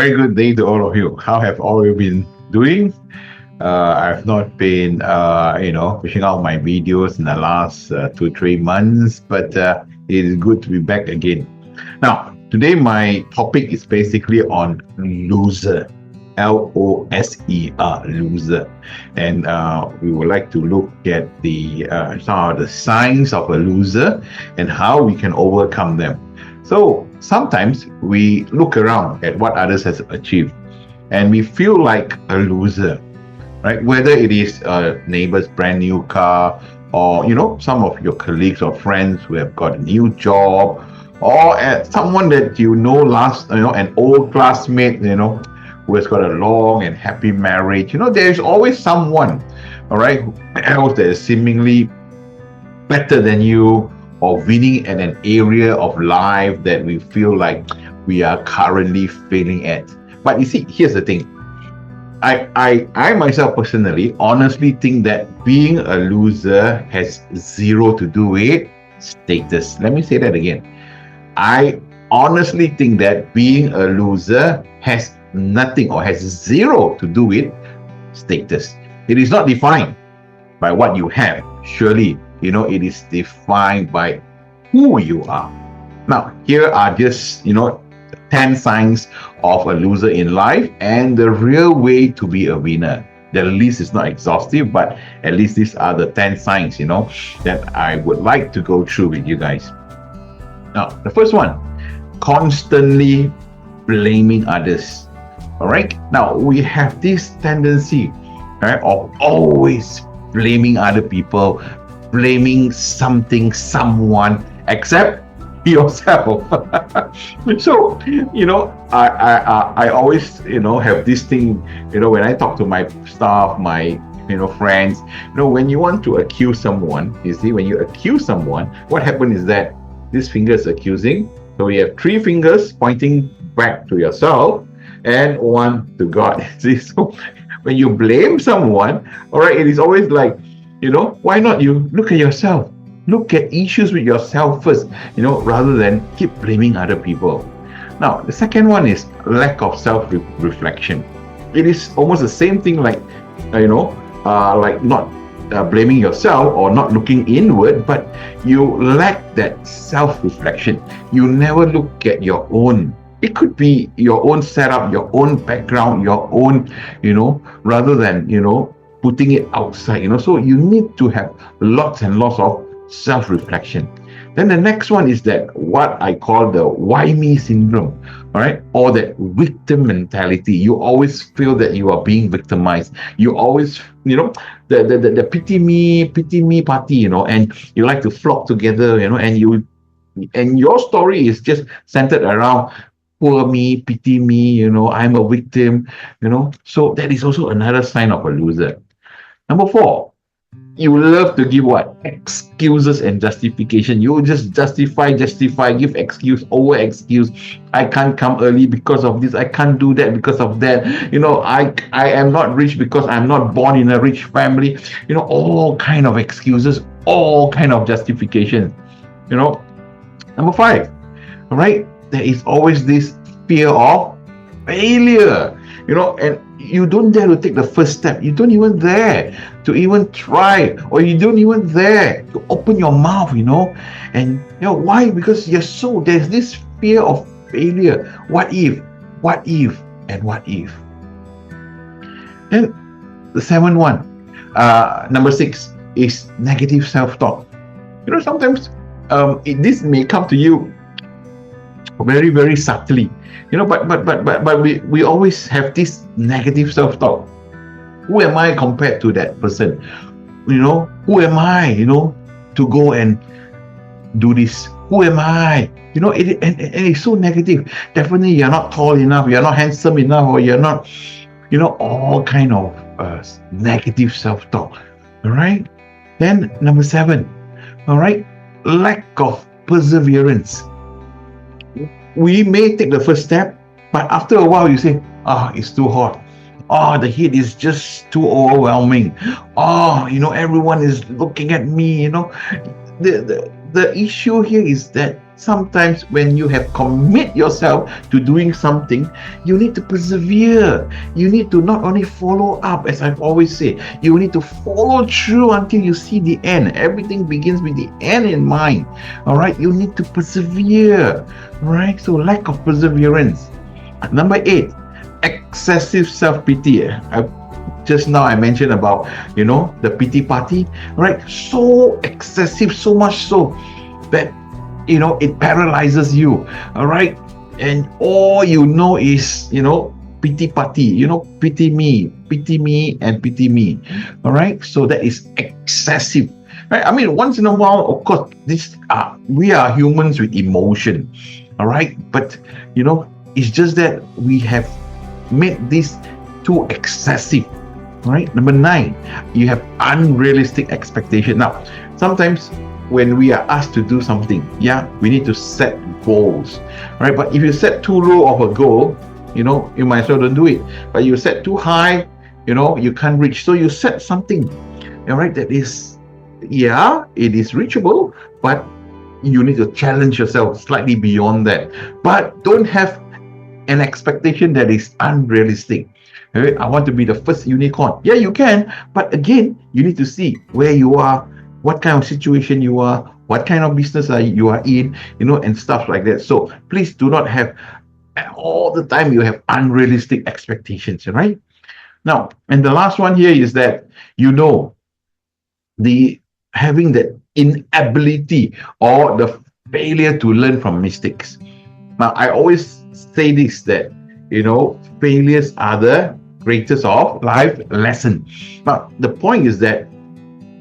very good day to all of you. How have all you been doing? I've not been, pushing out my videos in the last 2-3 months, but it is good to be back again. Now, today my topic is basically on loser. Loser, loser, and we would like to look at some of the signs of a loser and how we can overcome them. So sometimes we look around at what others has achieved, and we feel like a loser, right? Whether it is a neighbor's brand new car, or some of your colleagues or friends who have got a new job, or someone that an old classmate, who has got a long and happy marriage. There's always someone, all right, else that is seemingly better than you or winning in an area of life that we feel like we are currently failing at. But you see, here's the thing. I myself personally honestly think that being a loser has zero to do with status. Let me say that again. I honestly think that being a loser has nothing or has zero to do with status. It is not defined by what you have. Surely, it is defined by who you are. Now, here are just, 10 signs of a loser in life and the real way to be a winner. The list is not exhaustive, but at least these are the 10 signs, that I would like to go through with you guys. Now, the first one, constantly blaming others. All right. Now, we have this tendency, right, of always blaming other people, blaming something, someone, except yourself. So, I always, have this thing, when I talk to my staff, my, friends, when you want to accuse someone, you see, when you accuse someone, what happens is that this finger is accusing. So we have 3 fingers pointing back to yourself and 1 to God. See, so when you blame someone, all right, it is always like, why not you look at yourself? Look at issues with yourself first, rather than keep blaming other people. Now, the second one is lack of self-reflection. It is almost the same thing like, like not blaming yourself or not looking inward, but you lack that self-reflection. You never look at your own. It could be your own setup, your own background, your own, rather than, putting it outside, So you need to have lots and lots of self-reflection. Then the next one is that what I call the why me syndrome, all right, or that victim mentality. You always feel that you are being victimized. You always, the pity me party, and you like to flock together, and your story is just centered around poor me, pity me, I'm a victim, So that is also another sign of a loser. Number 4, you love to give what? Excuses and justification. You just justify, give excuse over excuse. I can't come early because of this. I can't do that because of that. I am not rich because I'm not born in a rich family. All kind of excuses, all kind of justification. Number 5, all right? There is always this fear of failure, and you don't dare to take the first step. You don't even dare to even try, or you don't even dare to open your mouth, and why? Because there's this fear of failure. What if, and what if? Then the 7th one, number 6 is negative self-talk. Sometimes this may come to you very, very subtly, but we always have this negative self-talk. Who am I compared to that person? Who am I, to go and do this? Who am I? And it's so negative. Definitely you're not tall enough, you're not handsome enough, or you're not, all kind of negative self-talk. All right. Then number 7, all right, lack of perseverance. We may take the first step, but after a while you say, it's too hot. The heat is just too overwhelming. Everyone is looking at me, the issue here is that sometimes when you have commit yourself to doing something, you need to persevere. You need to not only follow up, as I've always said, you need to follow through until you see the end. Everything begins with the end in mind. All right, you need to persevere. Right, so lack of perseverance. Number 8, excessive self-pity. Just now I mentioned about, the pity party, right? So excessive, so much so that, it paralyzes you, all right? And all you know is, pity party, pity me, and pity me, all right? So that is excessive, right? I mean, once in a while, of course, we are humans with emotion, all right? But, it's just that we have made this too excessive. Right. Number 9, you have unrealistic expectation. Now, sometimes when we are asked to do something, we need to set goals, right? But if you set too low of a goal, you might as well don't do it. But you set too high, you can't reach. So you set something, all right, that is, it is reachable, but you need to challenge yourself slightly beyond that. But don't have an expectation that is unrealistic. I want to be the first unicorn. Yeah, you can, but again, you need to see where you are, what kind of situation you are, what kind of business you are in, and stuff like that. So please do not have all the time you have unrealistic expectations, right? Now, and the last one here is that the having the inability or the failure to learn from mistakes. Now, I always say this, that failures are the greatest of life lesson. But the point is that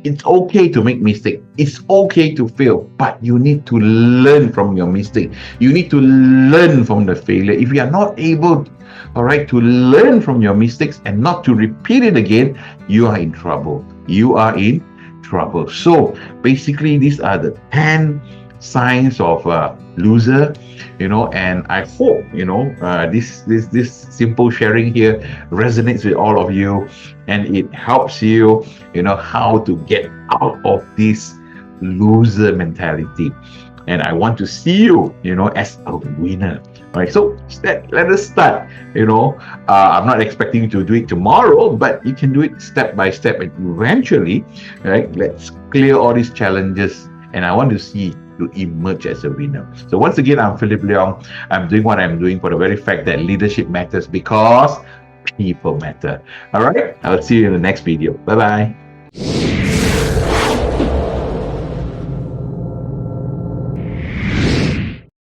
it's okay to make mistake. It's okay to fail, but you need to learn from your mistake. You need to learn from the failure. If you are not able, to learn from your mistakes and not to repeat it again, you are in trouble. You are in trouble. So basically, these are the 10 signs of a loser, and I hope this simple sharing here resonates with all of you, and it helps you how to get out of this loser mentality. And I want to see you as a winner. All right, so let us start. I'm not expecting you to do it tomorrow, but you can do it step by step, and eventually, right, let's clear all these challenges, and I want to see to emerge as a winner. So once again, I'm Philip Leong. I'm doing what I'm doing for the very fact that leadership matters, because people matter. All right, I'll see you in the next video. Bye-bye.